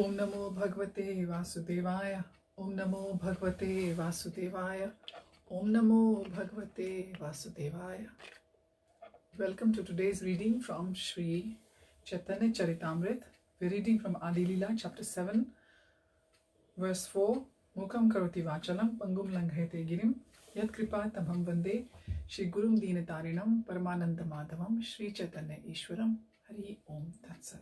Om Namo Bhagavate Vasudevaya. Om Namo Bhagavate Vasudevaya. Om Namo Bhagavate Vasudevaya. Welcome to today's reading from Sri Chaitanya Charitamrita. We're reading from Adi Lila, chapter 7, verse 4. Mukam karoti vachalam pangum langhete girim yat kripa tamham vande Shri Gurum Deenatarinam Paramananda Madhavam Shri Chaitanya Ishwaram Hari Om Tat Sat.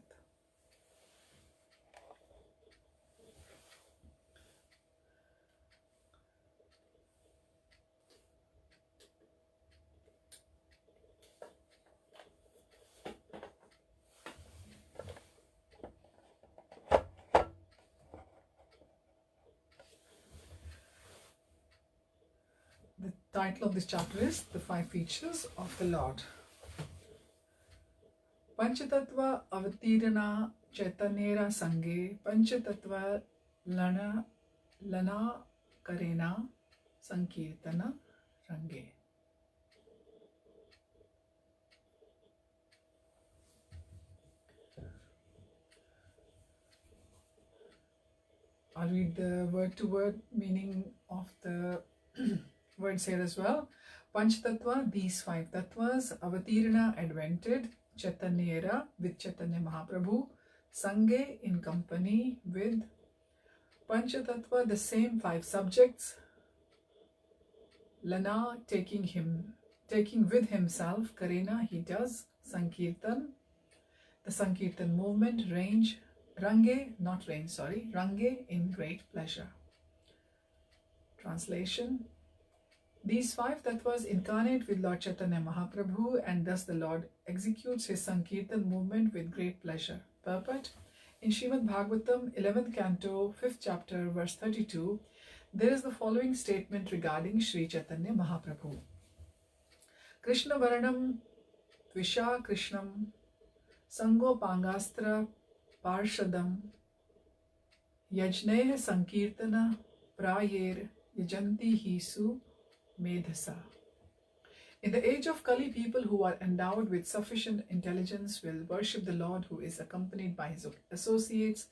The title of this chapter is The Five Features of the Lord. Panchatattva avatirana chaitanyera sange panchatattva lana karena sankirtana range. I'll read the word-to-word meaning of the words here as well. Panchatattva, these five tattvas, avatirana, advented, Chaitanyera, with Chaitanya Mahaprabhu, Sange, in company with Panchatattva, the same five subjects, Lana, taking with himself, Karena, he does, Sankirtan, the Sankirtan movement, range, Range, in great pleasure. Translation. These five tattvas incarnate with Lord Chaitanya Mahaprabhu, and thus the Lord executes his Sankirtan movement with great pleasure. Purport. In Srimad Bhagavatam, 11th canto, 5th chapter, verse 32, there is the following statement regarding Sri Chaitanya Mahaprabhu. Krishna Varanam Tvisha Krishnam Sango Pangastra Parshadam Yajneha Sankirtana Prayer Yajanti Hisu Medhasa. In the age of Kali, people who are endowed with sufficient intelligence will worship the Lord, who is accompanied by his associates.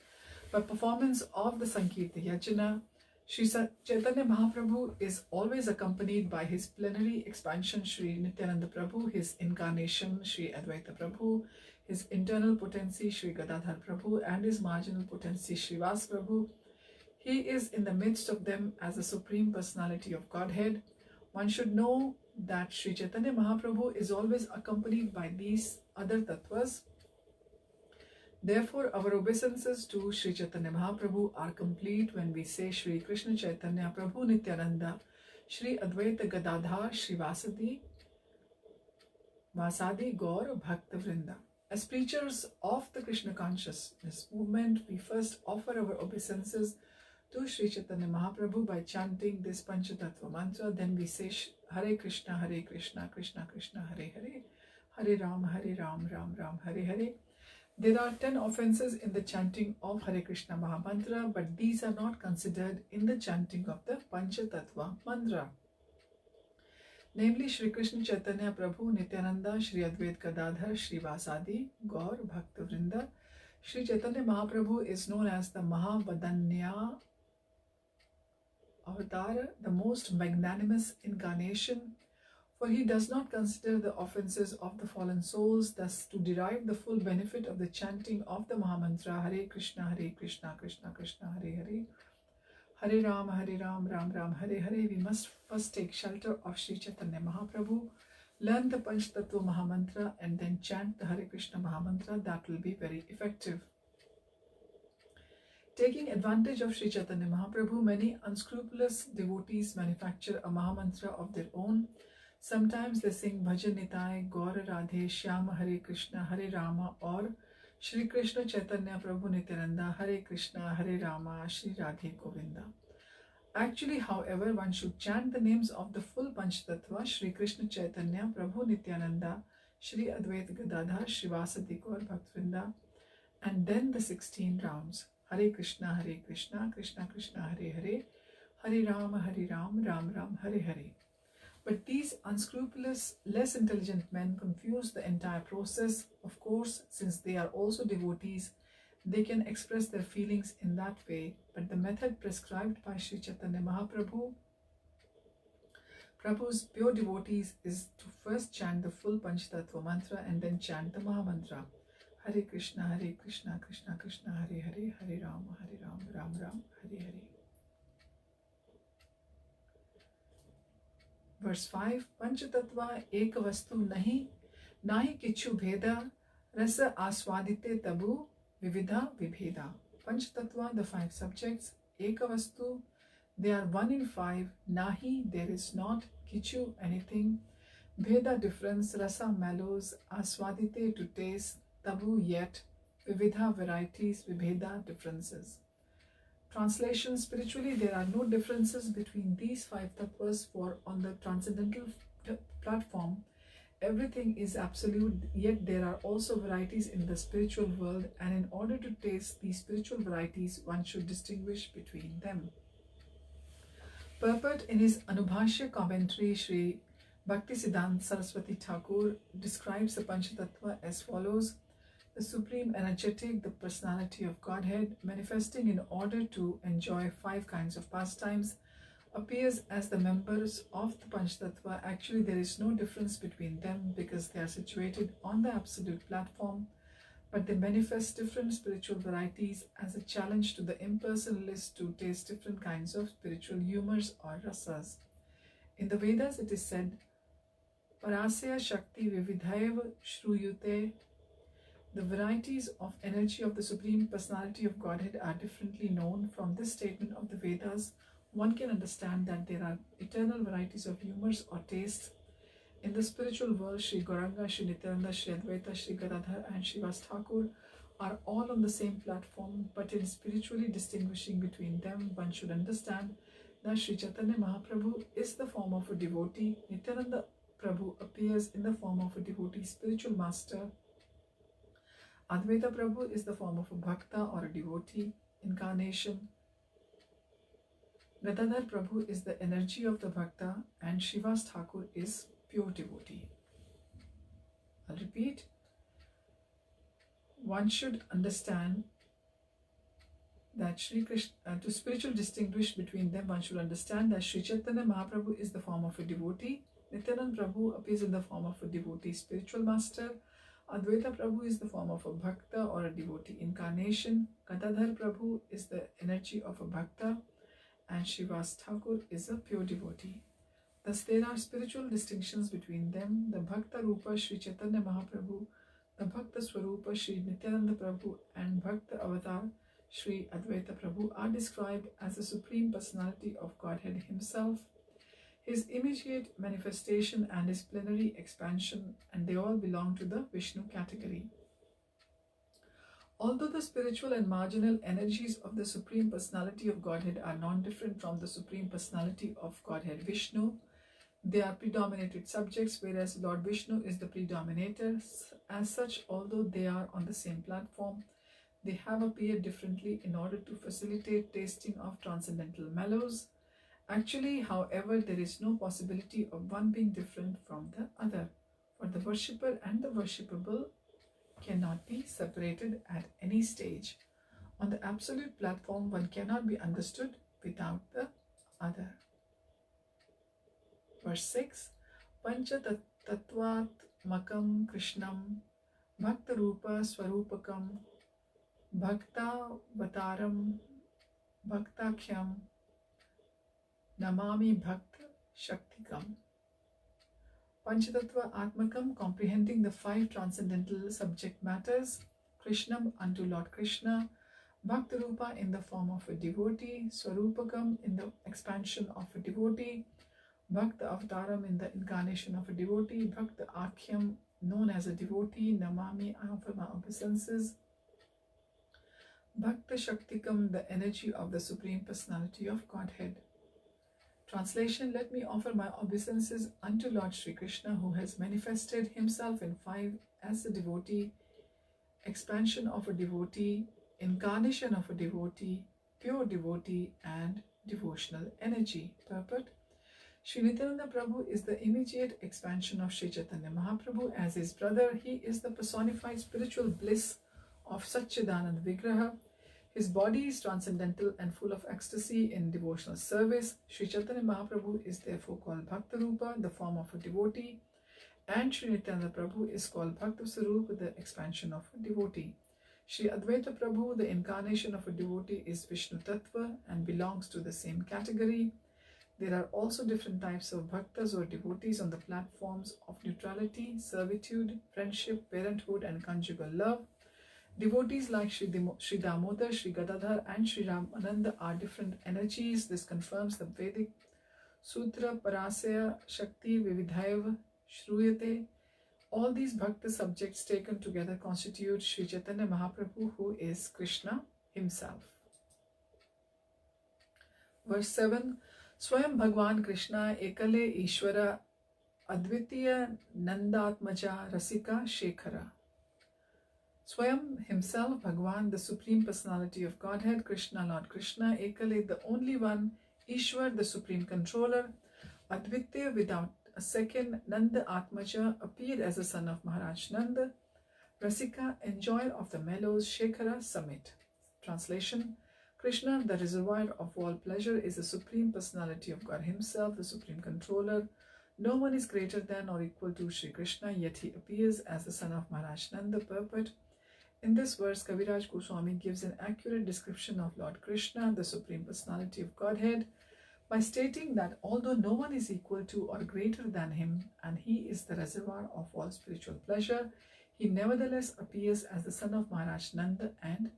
By performance of the Sankirta Yajna, Sri Chaitanya Mahaprabhu is always accompanied by his plenary expansion Sri Nityananda Prabhu, his incarnation Sri Advaita Prabhu, his internal potency Sri Gadadhar Prabhu, and his marginal potency Sri Vas Prabhu. He is in the midst of them as the Supreme Personality of Godhead. One should know that Sri Chaitanya Mahaprabhu is always accompanied by these other tattvas. Therefore, our obeisances to Sri Chaitanya Mahaprabhu are complete when we say Sri Krishna Chaitanya Prabhu Nityananda, Sri Advaita Gadadhar, Sri Vasadi Gaur Bhakta Vrinda. As preachers of the Krishna consciousness movement, we first offer our obeisances to Sri Chaitanya Mahaprabhu by chanting this Panchatattva mantra. Then we say Hare Krishna, Krishna Krishna, Hare Hare, Hare Ram, Ram Ram, Hare Hare. There are 10 offenses in the chanting of Hare Krishna Mahamantra, but these are not considered in the chanting of the Panchatattva mantra. Namely, Shri Krishna Chaitanya Prabhu Nityananda, Shri Advaita Gadadhar, Shri Vasadi Gaur Bhakta Vrinda. Shri Chaitanya Mahaprabhu is known as the Mahavadanya Avatar, the most magnanimous incarnation, for he does not consider the offenses of the fallen souls. Thus, to derive the full benefit of the chanting of the Mahamantra Hare Krishna, Krishna Krishna, Hare Hare, Hare Ram, Ram Ram, Hare Hare, we must first take shelter of Sri Chaitanya Mahaprabhu, learn the Panchatattva Mahamantra, and then chant the Hare Krishna Mahamantra. That will be very effective. Taking advantage of Sri Chaitanya Mahaprabhu, many unscrupulous devotees manufacture a Mahamantra of their own. Sometimes they sing Bhajan Nitai, Gaura Radhe, Shyama Hare Krishna, Hare Rama, or Shri Krishna Chaitanya Prabhu Nityananda, Hare Krishna, Hare Rama, Shri Radhe Govinda. Actually, however, one should chant the names of the full Panchatattva, Shri Krishna Chaitanya Prabhu Nityananda, Shri Advaita Gadadhar, Shri Vasadi Gaur Bhaktivinoda, and then the 16 rounds. Hare Krishna, Krishna Krishna, Hare Hare, Hare Ram, Ram Ram, Hare Hare. But these unscrupulous, less intelligent men confuse the entire process. Of course, since they are also devotees, They can express their feelings in that way, but the method prescribed by Sri Chaitanya Prabhu's pure devotees is to first chant the full Panchatattva mantra and then chant the Maha Mantra. Hare Krishna, Krishna Krishna, Hare Hare, Hare Rama, Ram Ram, Hare Hare. Verse 5. Panchatattva ekavastu nahi kichu bheda rasa aswadite tabu vividha vibheda. Panchatattva, the 5 subjects, ekavastu, they are 1 in 5, nahi, there is not, kichu, anything, bheda, difference, rasa, mellows, aswadite, to taste, tabu, yet, vividha, varieties, vibheda, differences. Translation: spiritually, there are no differences between these 5 tattvas, for on the transcendental platform, everything is absolute, yet there are also varieties in the spiritual world, and in order to taste these spiritual varieties, one should distinguish between them. Purport: in his Anubhashya commentary, Sri Bhaktisiddhanta Saraswati Thakur describes the Panchatattva as follows: the supreme energetic, the personality of Godhead, manifesting in order to enjoy 5 kinds of pastimes, appears as the members of the Panchatattva. Actually, there is no difference between them because they are situated on the absolute platform, but they manifest different spiritual varieties as a challenge to the impersonalists to taste different kinds of spiritual humors or rasas. In the Vedas, it is said, Parasya Shakti Vividhaiva Shruyute. The varieties of energy of the Supreme Personality of Godhead are differently known. From this statement of the Vedas, one can understand that there are eternal varieties of humors or tastes. In the spiritual world, Sri Gauranga, Sri Nityananda, Sri Advaita, Sri Gadadhar and Srivas Thakur are all on the same platform, but in spiritually distinguishing between them, one should understand that Sri Chaitanya Mahaprabhu is the form of a devotee, Nityananda Prabhu appears in the form of a devotee spiritual master, Advaita Prabhu is the form of a bhakta or a devotee incarnation, Gadadhar Prabhu is the energy of the bhakta, and Srivas Thakur is pure devotee. I'll repeat. One should understand that Sri Krishna, to spiritually distinguish between them, one should understand that Sri Chaitanya Mahaprabhu is the form of a devotee, Nityananda Prabhu appears in the form of a devotee spiritual master, Advaita Prabhu is the form of a bhakta or a devotee incarnation, Gadadhar Prabhu is the energy of a bhakta, and Srivas Thakur is a pure devotee. Thus there are spiritual distinctions between them. The Bhakta Rupa Sri Chaitanya Mahaprabhu, the Bhakta Swarupa Sri Nityananda Prabhu, and Bhakta Avatar Sri Advaita Prabhu are described as the Supreme Personality of Godhead Himself, His immediate manifestation and His plenary expansion, and they all belong to the Vishnu category. Although the spiritual and marginal energies of the Supreme Personality of Godhead are non-different from the Supreme Personality of Godhead Vishnu, they are predominated subjects, whereas Lord Vishnu is the predominator. As such, although they are on the same platform, they have appeared differently in order to facilitate tasting of transcendental mellows. Actually, however, there is no possibility of one being different from the other, for the worshipper and the worshipable cannot be separated at any stage. On the absolute platform, one cannot be understood without the other. Verse 6. Pancha tattvat makam krishnam bhakta rupa swarupakam bhakta vataram bhaktakhyam namami bhakta shaktikam. Panchatattva Atmakam, comprehending the 5 transcendental subject matters, Krishnam unto Lord Krishna, Bhakta Rupa in the form of a devotee, Swarupakam in the expansion of a devotee, Bhakta Avtaram in the incarnation of a devotee, Bhakta Akhyam known as a devotee, Namami I offer my obeisances, Bhakta Shaktikam the energy of the Supreme Personality of Godhead. Translation: let me offer my obeisances unto Lord Sri Krishna, who has manifested himself in 5 as a devotee, expansion of a devotee, incarnation of a devotee, pure devotee, and devotional energy. Purport: Sri Nityananda Prabhu is the immediate expansion of Sri Chaitanya Mahaprabhu. As his brother, he is the personified spiritual bliss of Satchidanand Vigraha. His body is transcendental and full of ecstasy in devotional service. Sri Chaitanya Mahaprabhu is therefore called Bhakta Rupa, the form of a devotee, and Sri Nityananda Prabhu is called Bhakta Sarup, the expansion of a devotee. Sri Advaita Prabhu, the incarnation of a devotee, is Vishnu Tattva and belongs to the same category. There are also different types of bhaktas or devotees on the platforms of neutrality, servitude, friendship, parenthood, and conjugal love. Devotees like Sri Damodar, Sri Gadadhar, and Sri Ramananda are different energies. This confirms the Vedic Sutra Parasya Shakti Vividhaiva Shruyate. All these bhakta subjects taken together constitute Sri Chaitanya Mahaprabhu, who is Krishna himself. Verse 7. Swayam Bhagwan Krishna Ekale Ishvara Advitiya Nandatmaja Rasika Shekhara. Swayam himself, Bhagwan, the Supreme Personality of Godhead, Krishna, Lord Krishna, Ekale, the only one, Ishwar, the Supreme Controller, Advitya, without a second, Nanda Atmaja, appeared as the son of Maharaj Nanda, Rasika, enjoyer of the mellows, Shekhara, summit. Translation. Krishna, the reservoir of all pleasure, is the Supreme Personality of God himself, the Supreme Controller. No one is greater than or equal to Sri Krishna, yet he appears as the son of Maharaj Nanda, purport. In this verse, Kaviraja Goswami gives an accurate description of Lord Krishna, the Supreme Personality of Godhead, by stating that although no one is equal to or greater than him, and he is the reservoir of all spiritual pleasure, he nevertheless appears as the son of Maharaj Nanda and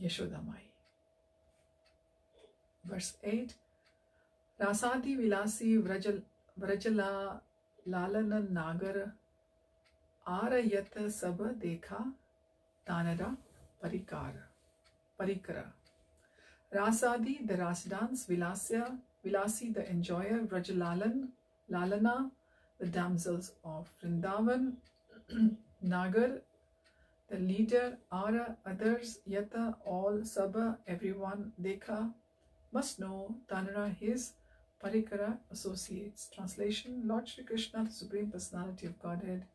Yashodamai. Verse 8. Rasadi Vilasi Vrajala Lalana Nagar Arayata Saba Dekha Tanara Parikara. Rasadi, the ras dance, Vilasi, the enjoyer, Vrajalalan, Lalana, the damsels of Vrindavan, Nagar, the leader, Ara, others, Yata, all, Saba, everyone, Dekha, must know, Tanara, his, Parikara, associates. Translation. Lord Shri Krishna, the Supreme Personality of Godhead,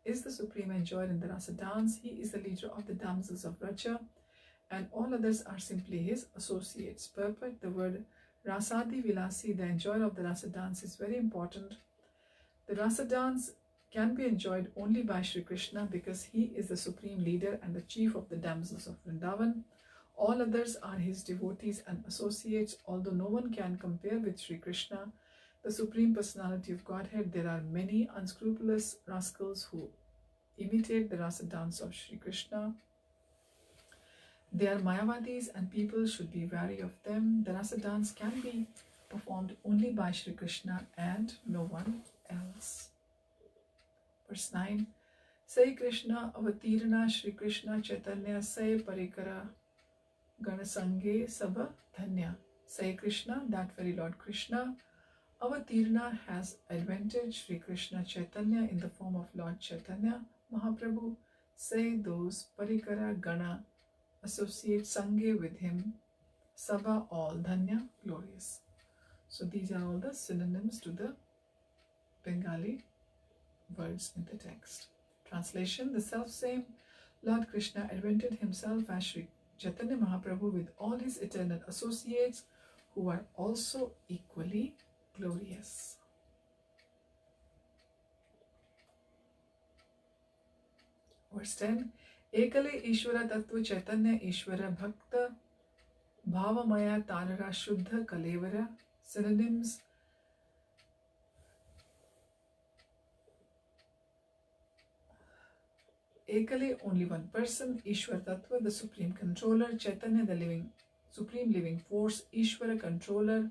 is the supreme enjoyer in the rasa dance. He is the leader of the damsels of Vraja, and all others are simply his associates. Purport. The word Rasadi Vilasi, the enjoyer of the rasa dance, is very important. The rasa dance can be enjoyed only by Sri Krishna because he is the supreme leader and the chief of the damsels of Vrindavan. All others are his devotees and associates. Although no one can compare with Sri Krishna, the Supreme Personality of Godhead, there are many unscrupulous rascals who imitate the rasa dance of Sri Krishna. They are Mayavadis and people should be wary of them. The rasa dance can be performed only by Sri Krishna and no one else. Verse 9. Sai Krishna Avatirana Sri Krishna Chaitanya Sai Parikara Ganasange Sabha Dhanya. Sai Krishna, that very Lord Krishna, Avatirana, has advented Sri Krishna Chaitanya in the form of Lord Chaitanya Mahaprabhu. Say those Parikara Gana, associate Sange with him, Sabha, all, Dhanya, glorious. So these are all the synonyms to the Bengali words in the text. Translation. The self-same Lord Krishna advented himself as Sri Chaitanya Mahaprabhu with all his eternal associates who are also equally glorious. Verse 10. Ekale Ishvara Tattva Chaitanya Ishvara Bhakta Bhavamaya Tanara Shuddha Kalevara. Synonyms. Ekale, only one person, Ishwar Tattva, the supreme controller, Chaitanya, the supreme living force, Ishwara, controller,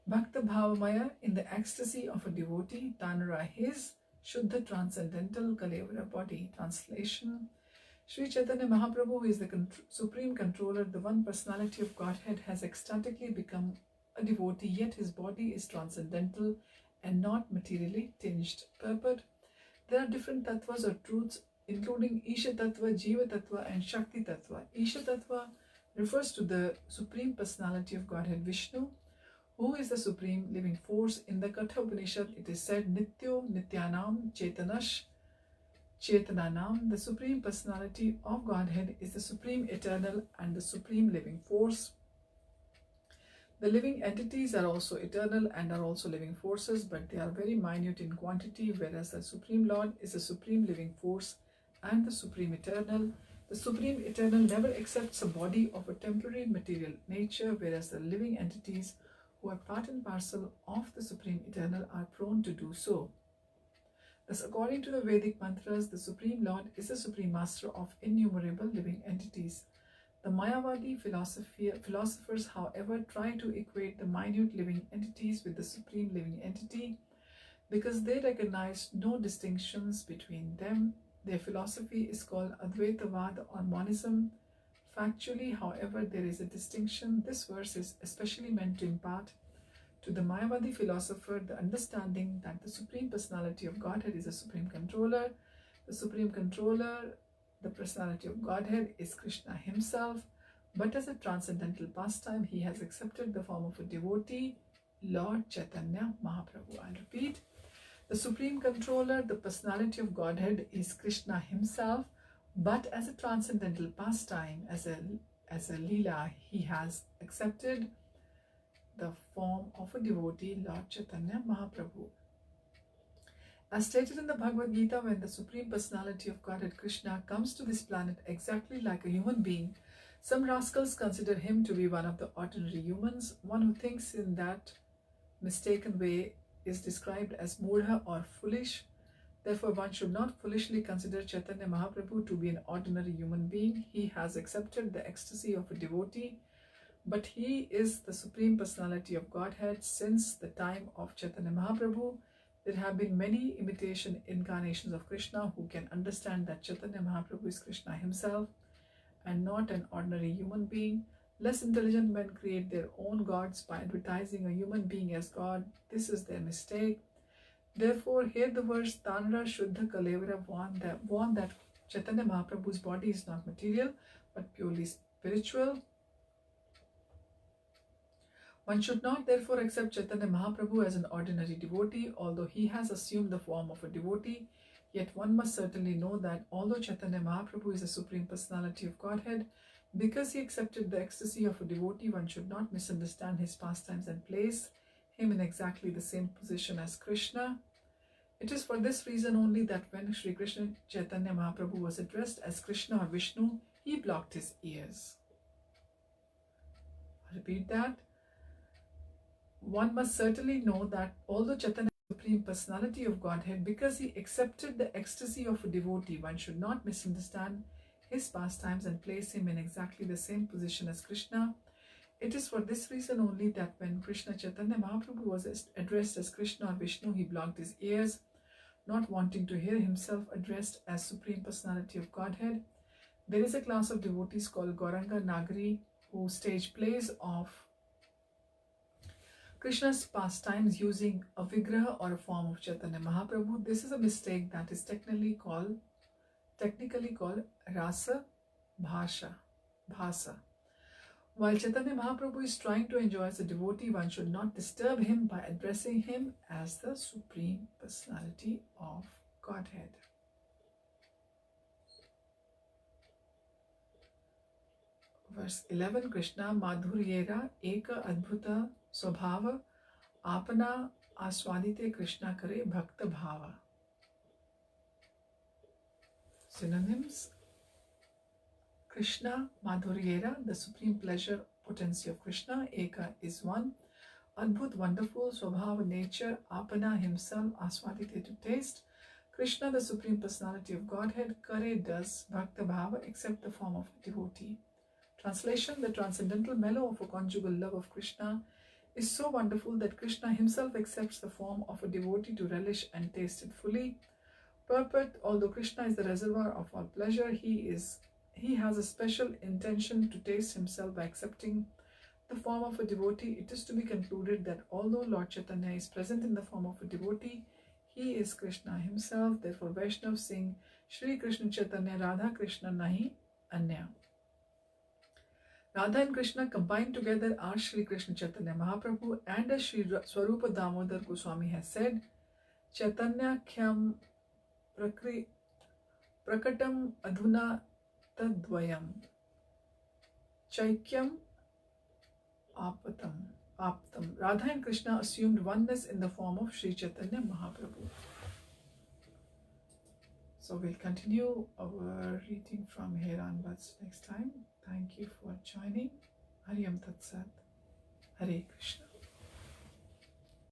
Bhakta Bhavamaya, in the ecstasy of a devotee, Tanara, his, Shuddha, transcendental, Kalevara, body. Translation. Sri Chaitanya Mahaprabhu, who is the supreme controller, the one personality of Godhead, has ecstatically become a devotee, yet his body is transcendental and not materially tinged. Purport. There are different tattvas or truths, including Isha Tattva, Jiva Tattva, and Shakti Tattva. Isha Tattva refers to the Supreme Personality of Godhead Vishnu, who is the Supreme Living Force. In the Katha Upanishad, it is said, Nityo Nityanam Chetanash Chetananam, the Supreme Personality of Godhead, is the Supreme Eternal and the Supreme Living Force. The living entities are also eternal and are also living forces, but they are very minute in quantity, whereas the Supreme Lord is the Supreme Living Force and the Supreme Eternal. The Supreme Eternal never accepts a body of a temporary material nature, whereas the living entities who are part and parcel of the Supreme Eternal are prone to do so. Thus, according to the Vedic mantras, the Supreme Lord is the Supreme Master of innumerable living entities. The Mayavadi philosophers, however, try to equate the minute living entities with the Supreme Living Entity because they recognize no distinctions between them. Their philosophy is called Advaitavad or monism. Factually, however, there is a distinction. This verse is especially meant to impart to the Mayavadi philosopher the understanding that the Supreme Personality of Godhead is a Supreme Controller. The Supreme Controller, the Personality of Godhead, is Krishna himself, but as a transcendental pastime, he has accepted the form of a devotee, Lord Chaitanya Mahaprabhu. I'll repeat. The Supreme Controller, the Personality of Godhead, is Krishna himself, but as a transcendental pastime, as a lila, he has accepted the form of a devotee, Lord Chaitanya Mahaprabhu. As stated in the Bhagavad Gita, when the Supreme Personality of Godhead Krishna comes to this planet exactly like a human being, some rascals consider him to be one of the ordinary humans. One who thinks in that mistaken way is described as mudha or foolish. Therefore, one should not foolishly consider Chaitanya Mahaprabhu to be an ordinary human being. He has accepted the ecstasy of a devotee, but he is the Supreme Personality of Godhead. Since the time of Chaitanya Mahaprabhu, there have been many imitation incarnations of Krishna who can understand that Chaitanya Mahaprabhu is Krishna himself and not an ordinary human being. Less intelligent men create their own gods by advertising a human being as God. This is their mistake. Therefore, here the verse Tanra Shuddha Kalevara warn that Chaitanya Mahaprabhu's body is not material but purely spiritual. One should not therefore accept Chaitanya Mahaprabhu as an ordinary devotee. Although he has assumed the form of a devotee, yet one must certainly know that although Chaitanya Mahaprabhu is the Supreme Personality of Godhead, because he accepted the ecstasy of a devotee, one should not misunderstand his pastimes and place him in exactly the same position as Krishna. It is for this reason only that when Sri Krishna Chaitanya Mahaprabhu was addressed as Krishna or Vishnu, he blocked his ears. I repeat that. One must certainly know that although Chaitanya is the Supreme Personality of Godhead, because he accepted the ecstasy of a devotee, one should not misunderstand his pastimes and place him in exactly the same position as Krishna. It is for this reason only that when Krishna Chaitanya Mahaprabhu was addressed as Krishna or Vishnu, he blocked his ears, not wanting to hear himself addressed as Supreme Personality of Godhead. There is a class of devotees called Gauranga Nagari who stage plays of Krishna's pastimes using a vigraha or a form of Chaitanya Mahaprabhu. This is a mistake that is technically called rasa bhasa. While Chaitanya Mahaprabhu is trying to enjoy as a devotee, one should not disturb him by addressing him as the Supreme Personality of Godhead. Verse 11, Krishna Madhuryera Eka Adbhuta Swabhava Apana Aswadite Krishna Kare Bhakta Bhava. Synonyms: Krishna Madhuryera, the supreme pleasure potency of Krishna. Eka is one. Adbhut, wonderful. Swabhava, nature. Apana, himself. Aswadite, to taste. Krishna, the supreme personality of Godhead. Kare, does. Bhakta Bhava, accept the form of a devotee. Translation: the transcendental mellow of a conjugal love of Krishna is so wonderful that Krishna himself accepts the form of a devotee to relish and taste it fully. Purport: although Krishna is the reservoir of all pleasure, he has a special intention to taste himself by accepting the form of a devotee. It is to be concluded that although Lord Chaitanya is present in the form of a devotee, he is Krishna himself. Therefore, Vaishnavas sing Shri Krishna Chaitanya Radha Krishna Nahi Anya. Radha and Krishna combined together are Shri Krishna Chaitanya Mahaprabhu, and as Shri Swarupa Damodar Goswami has said, Chaitanya Khyam Prakatam adhuna tadvayam Chaikyam aptam. Radha and Krishna assumed oneness in the form of Sri Chaitanya Mahaprabhu. So we'll continue our reading from here onwards next time. Thank you for joining. Hariam Tat Sat. Hare Krishna.